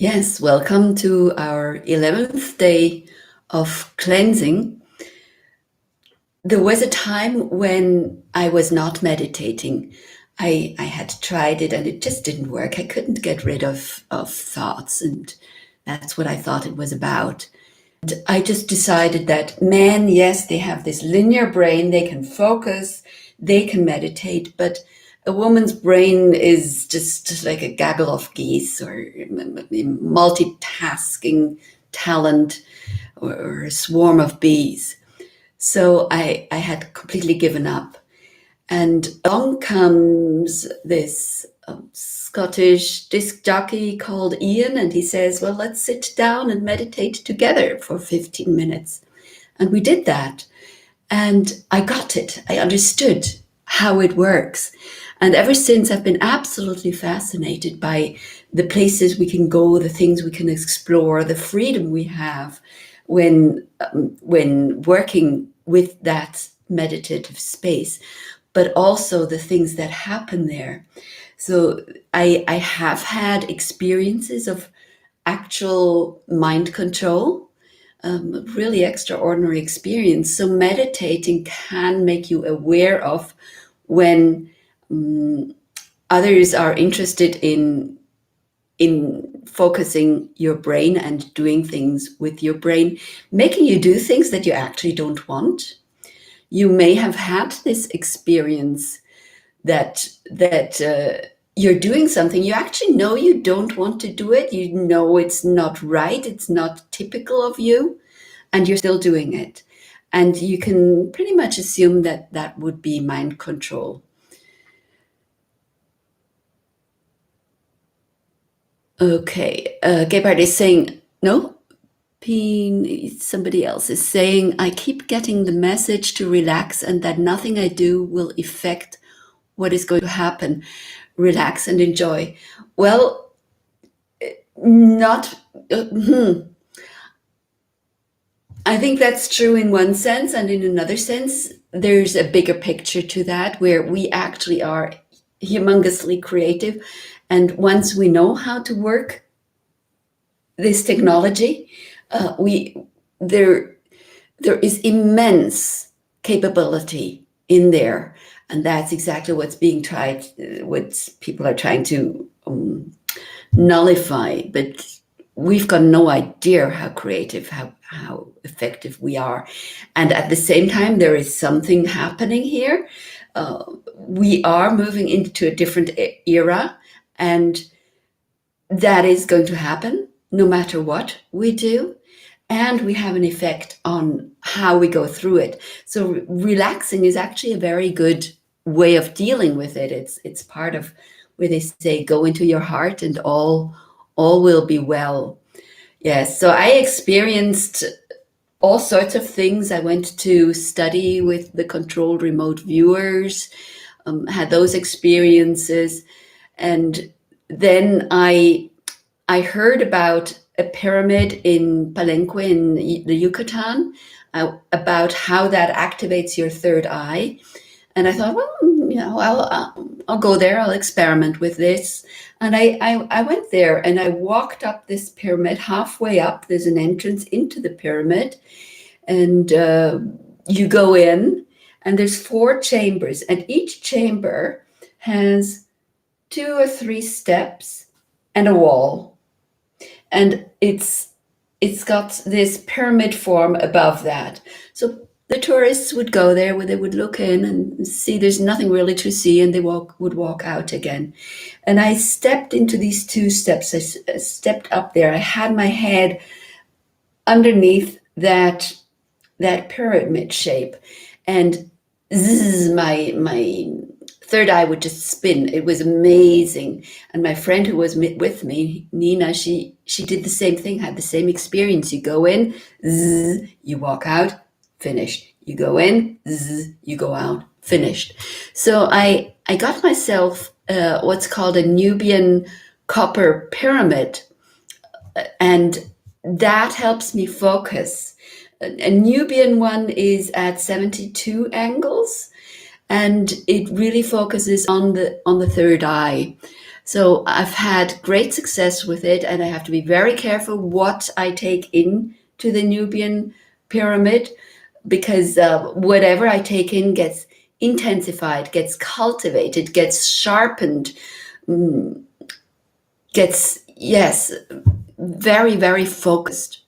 Yes, welcome to our 11th day of cleansing. There was a time when I was not meditating. I had tried it and it just didn't work. I couldn't get rid of thoughts, and that's what I thought it was about. And I just decided that men, yes, they have this linear brain, they can focus, they can meditate, but a woman's brain is just like a gaggle of geese or multitasking talent or a swarm of bees. So I had completely given up. And along comes this Scottish disc jockey called Ian, and he says, well, let's sit down and meditate together for 15 minutes. And we did that. And I got it. I understood how it works. And ever since, I've been absolutely fascinated by the places we can go, the things we can explore, the freedom we have when working with that meditative space, but also the things that happen there. So I have had experiences of actual mind control, really extraordinary experience. So meditating can make you aware of when others are interested in focusing your brain and doing things with your brain, making you do things that you actually don't want. You may have had this experience that you're doing something you actually know you don't want to do it. You know it's not right. It's not typical of you, and you're still doing it. And you can pretty much assume that that would be mind control. Okay, Gebhard is saying, no, somebody else is saying, I keep getting the message to relax and that nothing I do will affect what is going to happen. Relax and enjoy. Well, not, I think that's true in one sense, and in another sense, there's a bigger picture to that where we actually are humongously creative. And once we know how to work this technology, there is immense capability in there, and that's exactly what's being tried. What people are trying to nullify, but we've got no idea how creative, how effective we are, and at the same time, there is something happening here. We are moving into a different era, and that is going to happen no matter what we do. And we have an effect on how we go through it. So relaxing is actually a very good way of dealing with it. It's part of where they say, go into your heart and all will be well. Yes, so I experienced all sorts of things. I went to study with the controlled remote viewers, had those experiences. And then I heard about a pyramid in Palenque in the Yucatan, about how that activates your third eye. And I thought, well, I'll go there. I'll experiment with this. And I went there and I walked up this pyramid. Halfway up, there's an entrance into the pyramid, and you go in, and there's 4 chambers, and each chamber has 2 or 3 steps and a wall, and it's got this pyramid form above that. So the tourists would go there, where they would look in and see there's nothing really to see, and they would walk out again. And I stepped into these 2 steps. I stepped up there. I had my head underneath that pyramid shape, and my third eye would just spin. It was amazing. And my friend who was with me, Nina, she did the same thing, had the same experience. You go in, zzz, you walk out, finished. You go in, zzz, you go out, finished. So I got myself what's called a Nubian copper pyramid, and that helps me focus. A Nubian one is at 72 angles, and it really focuses on the third eye. So I've had great success with it, and I have to be very careful what I take in to the Nubian pyramid, because whatever I take in gets intensified, gets cultivated, gets sharpened, mm, gets, yes, very, very focused.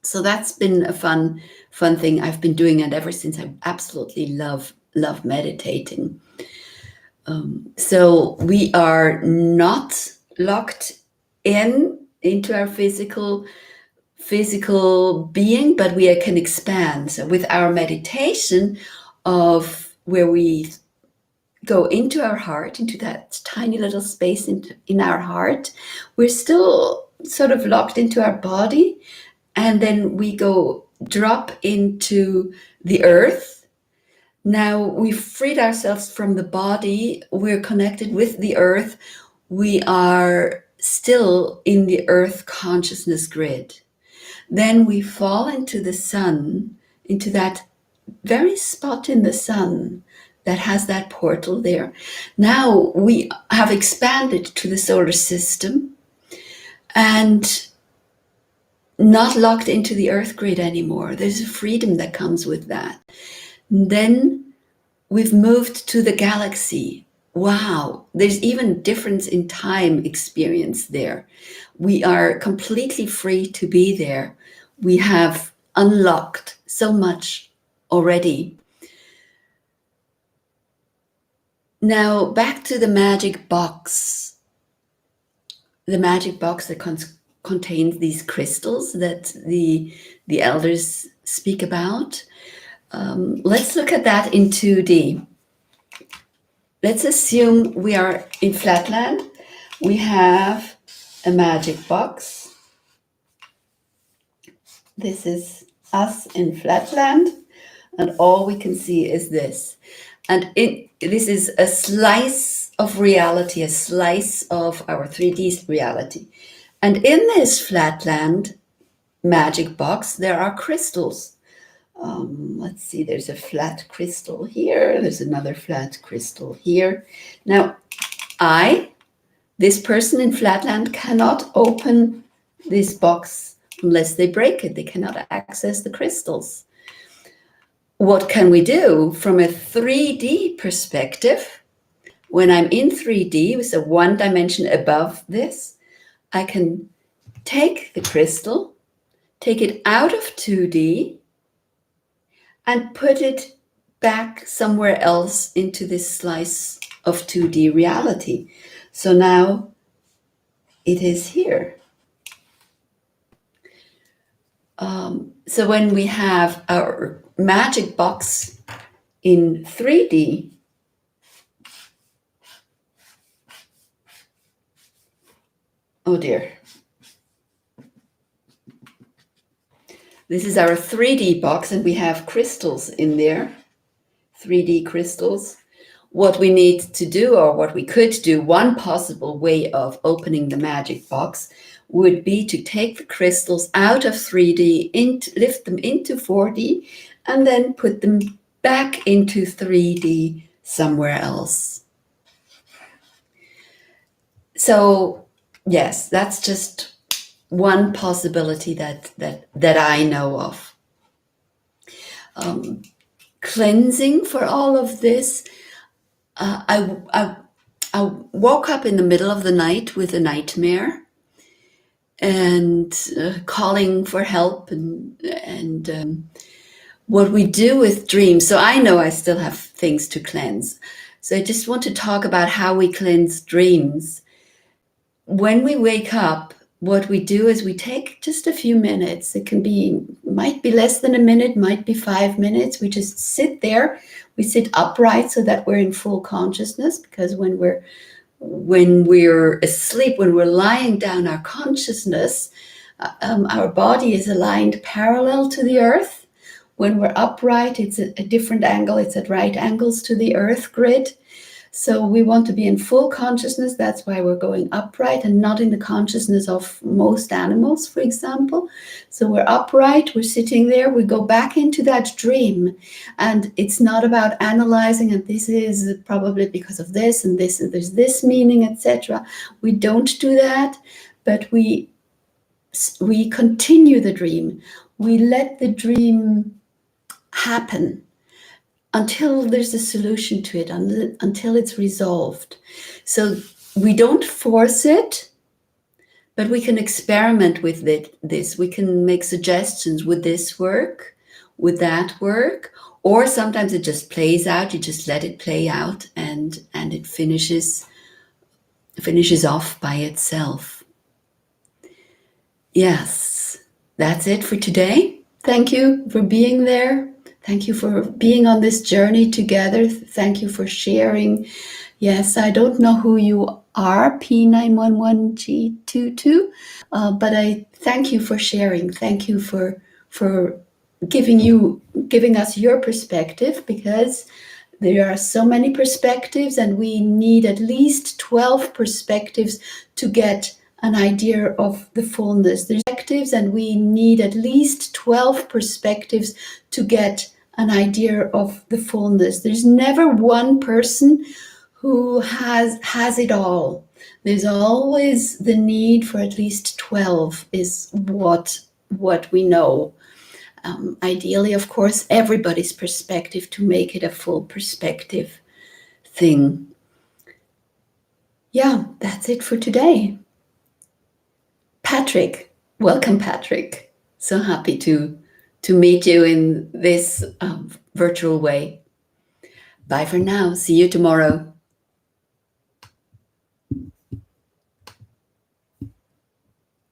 So that's been a fun thing I've been doing, and ever since I absolutely love meditating. So we are not locked into our physical being, but we can expand. So with our meditation of where we go into our heart, into that tiny little space in our heart, we're still sort of locked into our body, and then we go drop into the earth. Now we've freed ourselves from the body, we're connected with the earth, we are still in the earth consciousness grid. Then we fall into the sun, into that very spot in the sun that has that portal there. Now we have expanded to the solar system and not locked into the earth grid anymore. There's a freedom that comes with that. And then we've moved to the galaxy. Wow, there's even difference in time experience there. We are completely free to be there. We have unlocked so much already. Now back to the magic box. The magic box that contains these crystals that the elders speak about. Let's look at that in 2D. Let's assume we are in Flatland. We have a magic box. This is us in Flatland, and all we can see is this. And this is a slice of reality, a slice of our 3D reality. And in this Flatland magic box, there are crystals. Let's see, there's a flat crystal here. There's another flat crystal here. Now, this person in Flatland, cannot open this box unless they break it. They cannot access the crystals. What can we do from a 3D perspective? When I'm in 3D with a one dimension above this, I can take the crystal, take it out of 2D, and put it back somewhere else into this slice of 2D reality. So now it is here. So when we have our magic box in 3D, oh dear. This is our 3D box, and we have crystals in there, 3D crystals. What we need to do, or what we could do, one possible way of opening the magic box would be to take the crystals out of 3D, lift them into 4D, and then put them back into 3D somewhere else. So yes, that's just one possibility that I know of. Cleansing for all of this. I woke up in the middle of the night with a nightmare, and calling for help, and what we do with dreams. So I know I still have things to cleanse. So I just want to talk about how we cleanse dreams. When we wake up, what we do is we take just a few minutes. It might be less than a minute, might be 5 minutes. We just sit there. We sit upright so that we're in full consciousness, because when we're asleep, when we're lying down, our consciousness, our body is aligned parallel to the earth. When we're upright, it's a different angle. It's at right angles to the earth grid. So we want to be in full consciousness. That's why we're going upright and not in the consciousness of most animals, for example. So we're upright, we're sitting there, we go back into that dream. And it's not about analyzing, and this is probably because of this and this, and there's this meaning, etc. We don't do that, but we continue the dream. We let the dream happen until there's a solution to it, until it's resolved. So we don't force it, but we can experiment with this. We can make suggestions. Would this work? Would that work? Or sometimes it just plays out. You just let it play out, and it finishes off by itself. Yes, that's it for today. Thank you for being there. Thank you for being on this journey together. Thank you for sharing. Yes, I don't know who you are, P911G22, but I thank you for sharing. Thank you for giving us your perspective, because there are so many perspectives, and we need at least 12 perspectives to get an idea of the fullness. There's perspectives, and we need at least 12 perspectives to get an idea of the fullness. There's never one person who has it all. There's always the need for at least 12 is what we know. Ideally, of course, everybody's perspective to make it a full perspective thing. Yeah, that's it for today. Patrick, welcome, Patrick. So happy to meet you in this virtual way. Bye for now. See you tomorrow.